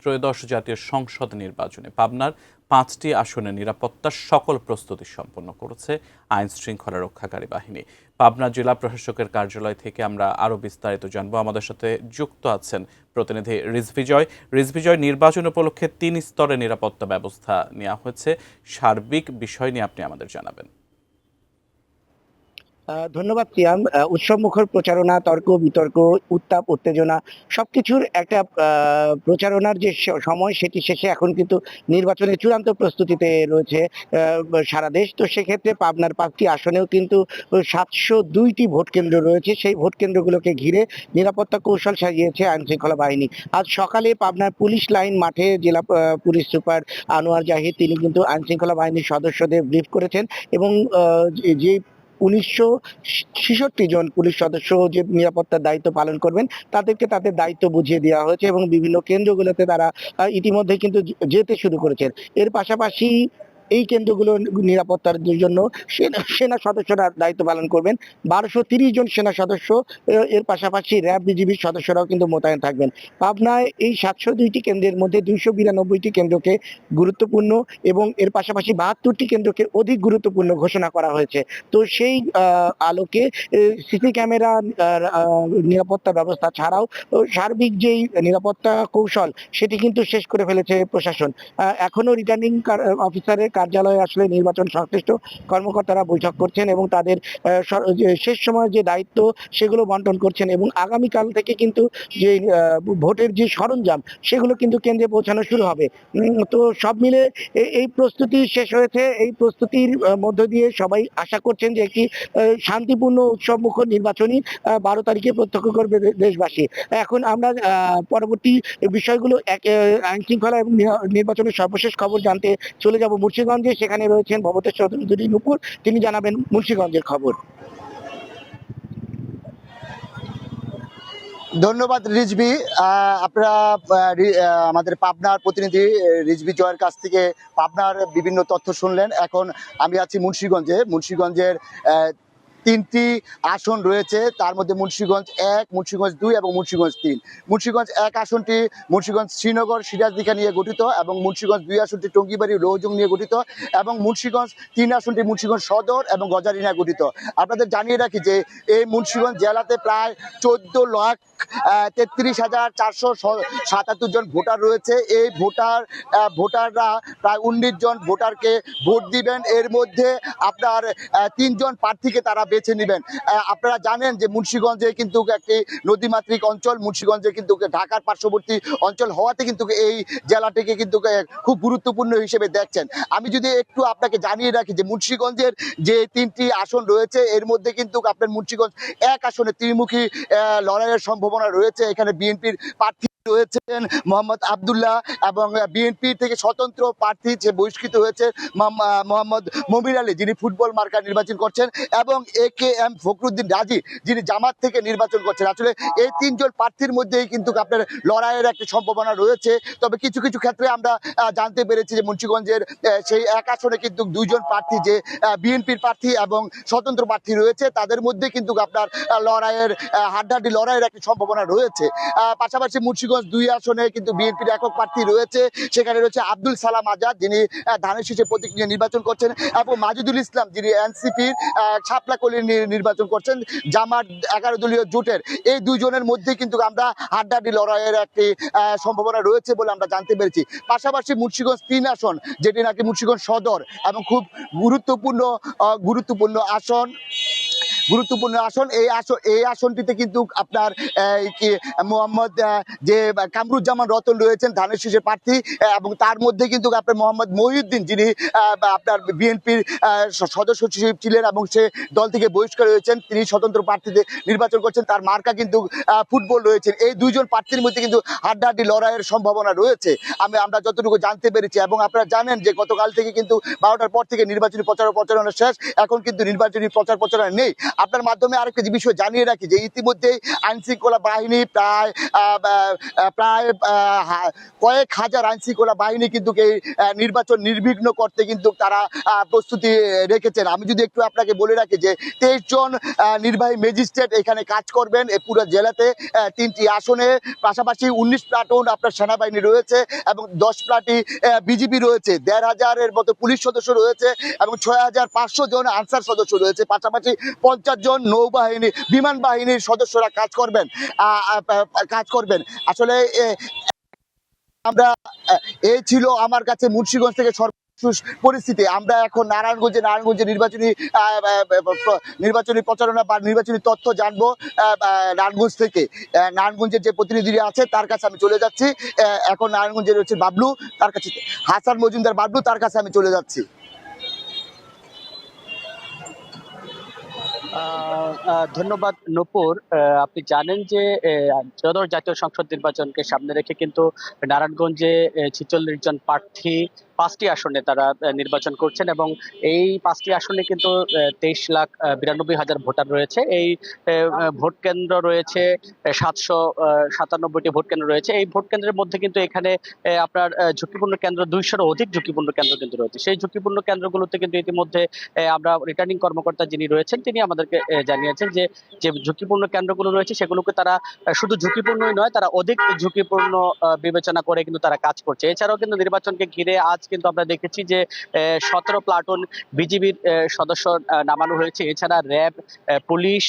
ত্রয়োদশ জাতীয় সংসদ নির্বাচনে পাবনার 5টি আসনে নিরাপত্তার সকল প্রস্তুতি সম্পন্ন করেছে আইন শৃঙ্খলা রক্ষাকারী বাহিনী। পাবনা জেলা প্রশাসকের কার্যালয় থেকে আমরা আরও বিস্তারিত জানবো। আমাদের সাথে যুক্ত আছেন প্রতিনিধি রিজভিজয়। রিজভিজয়, নির্বাচন উপলক্ষে 3 স্তরে নিরাপত্তা ব্যবস্থা নেওয়া হয়েছে, সার্বিক বিষয় নিয়ে আপনি আমাদের জানাবেন। ধন্যবাদ প্রিয়াম। উৎসবমুখর প্রচারণা, তর্ক বিতর্ক, উত্তাপ উত্তেজনা সবকিছুর একটা প্রচারণার যে সময়, সেটি শেষে এখন কিন্তু নির্বাচনের চূড়ান্ত প্রস্তুতিতে রয়েছে সারা দেশ। তো সেক্ষেত্রে পাবনার 5টি আসনেও কিন্তু 702টি ভোট কেন্দ্র রয়েছে। সেই ভোট কেন্দ্রগুলোকে ঘিরে নিরাপত্তা কৌশল সাজিয়েছে আইন শৃঙ্খলা বাহিনী। আজ সকালে পাবনার পুলিশ লাইন মাঠে জেলা পুলিশ সুপার আনোয়ার জাহিদ তিনি কিন্তু আইন শৃঙ্খলা বাহিনীর সদস্যদের ব্রিফ করেছেন এবং যে 1966 জন পুলিশ সদস্য যে নিরাপত্তার দায়িত্ব পালন করবেন তাদেরকে তাদের দায়িত্ব বুঝিয়ে দেওয়া হয়েছে এবং বিভিন্ন কেন্দ্রগুলোতে তারা ইতিমধ্যে কিন্তু যেতে শুরু করেছেন। এর পাশাপাশি এই কেন্দ্রগুলো নিরাপত্তার জন্য সেনা সদস্যরা দায়িত্ব পালন করবেন। 1230 জন সেনা সদস্য, এর পাশাপাশি র্যাব বিজিবির সদস্যরাও কিন্তু মোতায়েন থাকবেন। পাবনায় এই 702টি কেন্দ্রের মধ্যে 292টি কেন্দ্রকে গুরুত্বপূর্ণ এবং এর পাশাপাশি 72টি কেন্দ্রকে অধিক গুরুত্বপূর্ণ ঘোষণা করা হয়েছে। তো সেই আলোকে সিসি ক্যামেরা, নিরাপত্তা ব্যবস্থা ছাড়াও সার্বিক যেই নিরাপত্তা কৌশল সেটি কিন্তু শেষ করে ফেলেছে প্রশাসন। এখনো রিটার্নিং অফিসারের কার্যালয়ে আসলে নির্বাচন সংশ্লিষ্ট কর্মকর্তারা বৈঠক করছেন এবং তাদের শেষ সময়ের যে দায়িত্ব সেগুলো বন্টন করছেন এবং আগামীকাল থেকে কিন্তু যে ভোটের যে সরঞ্জাম সেগুলো কিন্তু কেন্দ্রে পৌঁছানো শুরু হবে। তো সব মিলে এই প্রস্তুতি শেষ হয়েছে। এই প্রস্তুতির মধ্য দিয়ে সবাই আশা করছেন যে একটি শান্তিপূর্ণ উৎসবমুখর নির্বাচনী 12 তারিখে প্রত্যক্ষ করবে দেশবাসী। এখন আমরা পরবর্তী বিষয়গুলো আইন শৃঙ্খলা এবং নির্বাচনের সর্বশেষ খবর জানতে চলে যাব মুন্সিগঞ্জে। সেখানে রয়েছেন ভবতেশ্বর চৌধুরী নূপুর, তিনি জানাবেন মুন্সিগঞ্জের খবর। ধন্যবাদ রিজভি। আপনারা আমাদের পাবনার প্রতিনিধি রিজভি জয়ের কাছ থেকে পাবনার বিভিন্ন তথ্য শুনলেন। এখন আমি আছি মুন্সিগঞ্জের 3টি আসন রয়েছে, তার মধ্যে মুন্সিগঞ্জ 1, মুন্সিগঞ্জ 2 এবং মুন্সিগঞ্জ 3। মুন্সিগঞ্জ 1 আসনটি মুন্সিগঞ্জ শ্রীনগর সিরাজদিঘা নিয়ে গঠিত এবং মুন্সিগঞ্জ 2 আসনটি টঙ্গিবাড়ি রৌজং নিয়ে গঠিত এবং মুন্সিগঞ্জ 3 আসনটি মুন্সিগঞ্জ সদর এবং গজারি নিয়ে গঠিত। আপনাদের জানিয়ে রাখি যে এই মুন্সিগঞ্জ জেলাতে প্রায় 14,33,477 জন ভোটার রয়েছে। এই ভোটাররা প্রায় 19 জন ভোটারকে ভোট দিবেন। এর মধ্যে আপনার 3 জন প্রার্থীকে তারা বেছে নেবেন। আপনারা জানেন যে মুন্সিগঞ্জে কিন্তু একটি নদীমাতৃক অঞ্চল, মুন্সিগঞ্জে কিন্তু ঢাকার পার্শ্ববর্তী অঞ্চল হওয়াতে কিন্তু এই জেলাটিকে কিন্তু খুব গুরুত্বপূর্ণ হিসেবে দেখছেন। আমি যদি একটু আপনাকে জানিয়ে রাখি যে মুন্সিগঞ্জের যে 3টি আসন রয়েছে এর মধ্যে কিন্তু আপনার মুন্সিগঞ্জ 1 আসনে ত্রিমুখী লড়াইয়ের সম্ভাবনা রয়েছে। এখানে বিএনপির প্রার্থী রয়েছেন মোহাম্মদ আবদুল্লাহ এবং বিএনপি থেকে স্বতন্ত্র প্রার্থী যে বহিষ্কৃত হয়েছে মোহাম্মদ মমির আলী, যিনি ফুটবল মার্কা নির্বাচন করছেন, এবং AKM ফখরুদ্দিন রাজি, যিনি জামাত থেকে নির্বাচন করছেন। আসলে এই 3 জন প্রার্থীর মধ্যেই কিন্তু আপনার লড়াইয়ের একটা সম্ভাবনা রয়েছে। তবে কিছু কিছু ক্ষেত্রে আমরা জানতে পেরেছি যে মুন্সিগঞ্জের সেই 1 আসনে কিন্তু 2 জন প্রার্থী, যে বিএনপির প্রার্থী এবং স্বতন্ত্র প্রার্থী রয়েছে, তাদের মধ্যে কিন্তু আপনার লড়াইয়ের হাড্ডাহাড্ডি লড়াইয়ের একটা সম্ভাবনা রয়েছে। পাশাপাশি মুন্সিগঞ্জ 2 আসনে কিন্তু বিএনপির একক প্রার্থী রয়েছে। সেখানে রয়েছে আব্দুল সালাম আজাদ, যিনি ধানের শীষে প্রতীক নিয়ে নির্বাচন করছেন, এবং মাজিদুল ইসলাম, যিনি এনসিপির শাপলাকলি নিয়ে নির্বাচন করছেন জামাত 11 দলীয় জোটের। এই 2 জনের মধ্যে কিন্তু আমরা হাড্ডাহাড্ডি লড়াইয়ের একটি সম্ভাবনা রয়েছে বলে আমরা জানতে পেরেছি। পাশাপাশি মুন্সিগঞ্জ 3 আসন, যেটি নাকি মুন্সিগঞ্জ সদর এবং খুব গুরুত্বপূর্ণ আসন, এই আসনটিতে কিন্তু আপনার মোহাম্মদ যে কামরুজ্জামান রতন রয়েছেন ধানের শীষের প্রার্থী, এবং তার মধ্যে কিন্তু আপনার মোহাম্মদ মহিউদ্দিন, যিনি আপনার বিএনপির সদস্য সচিব ছিলেন এবং সে দল থেকে বহিষ্কার হয়েছেন, তিনি স্বতন্ত্র প্রার্থীতে নির্বাচন করছেন। তার মার্কা কিন্তু ফুটবল রয়েছে। এই 2 জন প্রার্থীর মধ্যে কিন্তু হাড্ডাহাড্ডি লড়াইয়ের সম্ভাবনা রয়েছে আমরা যতটুকু জানতে পেরেছি। এবং আপনারা জানেন যে গতকাল থেকে কিন্তু 12টার পর থেকে নির্বাচনী প্রচারণা শেষ। এখন কিন্তু নির্বাচনী প্রচারণা নেই। আপনার মাধ্যমে আরেকটা যে বিষয় জানিয়ে রাখি যে ইতিমধ্যেই আইন শৃঙ্খলা বাহিনী প্রায় কয়েক হাজার আইন শৃঙ্খলা বাহিনী কিন্তু এই নির্বাচন নির্বিঘ্ন করতে কিন্তু তারা প্রস্তুতি রেখেছেন। আমি যদি একটু আপনাকে বলে রাখি যে 23 জন নির্বাহী ম্যাজিস্ট্রেট এখানে কাজ করবেন এই পুরো জেলাতে 3টি আসনে, পাশাপাশি 19 প্লাটুন আপনার সেনাবাহিনী রয়েছে এবং 10 প্লাটি বিজিবি রয়েছে, 1,500-এর মতো পুলিশ সদস্য রয়েছে এবং 6,500 জন আনসার সদস্য রয়েছে, পাশাপাশি 50 জন নৌবাহিনী বিমান বাহিনীর সদস্যরা কাজ করবেন। আসলে আমরা এই ছিল আমার কাছে মুন্সিগঞ্জ থেকে সর্বশেষ পরিস্থিতি। আমরা এখন নারায়ণগঞ্জে নির্বাচনী প্রচারণা বা নির্বাচনী তথ্য জানবো নারায়ণগঞ্জ থেকে। নারায়ণগঞ্জের যে প্রতিনিধি আছে তার কাছে আমি চলে যাচ্ছি। এখন নারায়ণগঞ্জে রয়েছে বাবলু, তার কাছে হাসান মজুমদার বাবলু, তার কাছে আমি চলে যাচ্ছি। ধন্যবাদ নূপুর। আপনি জানেন যে ত্রয়োদশ জাতীয় সংসদ নির্বাচনকে সামনে রেখে কিন্তু নারায়ণগঞ্জে 46 জন প্রার্থী 5টি আসনে তারা নির্বাচন করছেন এবং এই 5টি আসনে কিন্তু 23,92,000 ভোটার রয়েছে। এই ভোট কেন্দ্র রয়েছে 797টি ভোট কেন্দ্র রয়েছে। এই ভোট কেন্দ্রের মধ্যে কিন্তু এখানে আপনার ঝুঁকিপূর্ণ কেন্দ্র 200-এরও অধিক ঝুঁকিপূর্ণ কেন্দ্র কিন্তু রয়েছে। সেই ঝুঁকিপূর্ণ কেন্দ্রগুলোতে কিন্তু ইতিমধ্যে আমরা রিটার্নিং কর্মকর্তা যিনি রয়েছেন তিনি আমাদেরকে জানিয়েছেন যে যে ঝুঁকিপূর্ণ কেন্দ্রগুলো রয়েছে সেগুলোকে তারা শুধু ঝুঁকিপূর্ণই নয়, তারা অধিক ঝুঁকিপূর্ণ বিবেচনা করে কিন্তু তারা কাজ করছে। এছাড়াও কিন্তু নির্বাচনকে ঘিরে আজ কিন্তু আমরা দেখেছি যে 17 প্লাটুন বিজিবির সদস্য নামানো হয়েছে। এছাড়া র্যাব, পুলিশ,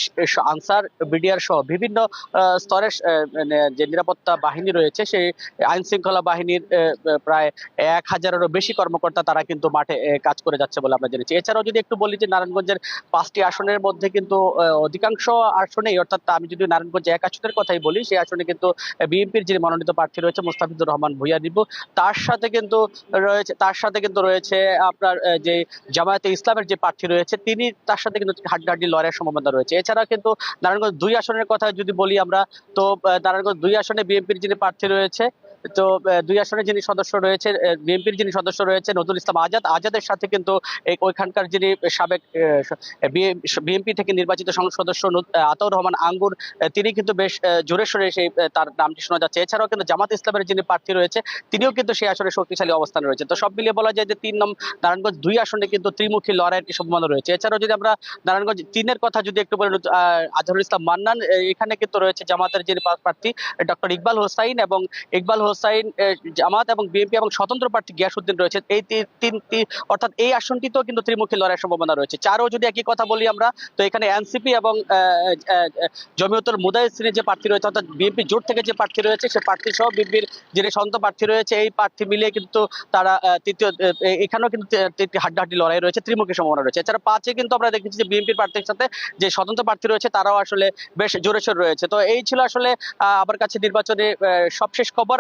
আনসার, বিডিআর সহ বিভিন্ন স্তরের যে নিরাপত্তা বাহিনী রয়েছে সেই আইন শৃঙ্খলা বাহিনীর প্রায় 1,000-এরও বেশি কর্মকর্তা তারা কিন্তু মাঠে কাজ করে যাচ্ছে বলে আমরা জেনেছি। এছাড়াও যদি একটু বলি যে নারায়ণগঞ্জের 5টি আসনের মধ্যে কিন্তু অধিকাংশ আসনেই, অর্থাৎ আমি যদি নারায়ণগঞ্জ 1 আসনের কথাই বলি, সেই আসনে কিন্তু বিএনপির যিনি মনোনীত প্রার্থী রয়েছে মোস্তাফিজুর রহমান ভূঁইয়া দিবু, তার সাথে কিন্তু রয়েছে আপনার যে জামায়াতে ইসলামের যে প্রার্থী রয়েছে তিনি, তার সাথে কিন্তু হাড্ডাহাড্ডি লড়াইয়ের সম্ভাবনা রয়েছে। এছাড়া কিন্তু নারায়ণগঞ্জ 2 আসনের কথা যদি বলি আমরা, তো নারায়ণগঞ্জ 2 আসনে বিএনপির যিনি প্রার্থী রয়েছে, তো 2 আসনে যিনি সদস্য রয়েছে, বিএনপির যিনি সদস্য রয়েছে নজরুল ইসলাম আজাদের সাথে কিন্তু ওইখানকার যিনি সাবেক বিএনপি থেকে নির্বাচিত সংসদ সদস্য আতাউর রহমান আঙ্গুর, তিনি কিন্তু বেশ জোরে সোরে সেই তার নামটি শোনা যাচ্ছে। এছাড়াও কিন্তু জামাত ইসলামের যিনি প্রার্থী রয়েছে তিনিও কিন্তু সেই আসনে শক্তিশালী অবস্থানে রয়েছে। তো সব মিলিয়ে বলা যায় যে নারায়ণগঞ্জ 2 আসনে কিন্তু ত্রিমুখী লড়াইয়ের একটি সম্ভাবনা রয়েছে। এছাড়াও যদি আমরা নারায়ণগঞ্জ 3-এর কথা যদি একটু বলি, আজহারুল ইসলাম মান্নান, এখানে কিন্তু রয়েছে জামাতের যিনি প্রার্থী ডক্টর ইকবাল হোসাইন, এবং ইকবাল হোসাইন জামাত এবং বিএনপি এবং স্বতন্ত্র প্রার্থী গিয়াসউদ্দিন রয়েছে। এই তিনটি, অর্থাৎ এই আসনটিতেও কিন্তু ত্রিমুখী লড়াইয়ের সম্ভাবনা রয়েছে। 4-ও যদি একই কথা বলি আমরা, তো এখানে এনসিপি এবং জমিয়তুল মুদায়িসিনের যে প্রার্থী রয়েছে, অর্থাৎ বিএনপি জোট থেকে যে প্রার্থী রয়েছে সে প্রার্থী সহ বিএনপির যিনি স্বতন্ত্র প্রার্থী রয়েছে, এই প্রার্থী মিলিয়ে কিন্তু তারা এখানেও কিন্তু হাড্ডাহাড্ডি লড়াই রয়েছে, ত্রিমুখী সম্ভাবনা রয়েছে। এছাড়া 5-এ কিন্তু আমরা দেখেছি যে বিএনপির প্রার্থীর সাথে যে স্বতন্ত্র প্রার্থী রয়েছে তারাও আসলে বেশ জোরে সোরে রয়েছে। তো এই ছিল আসলে আমার কাছে নির্বাচনে সবশেষ খবর।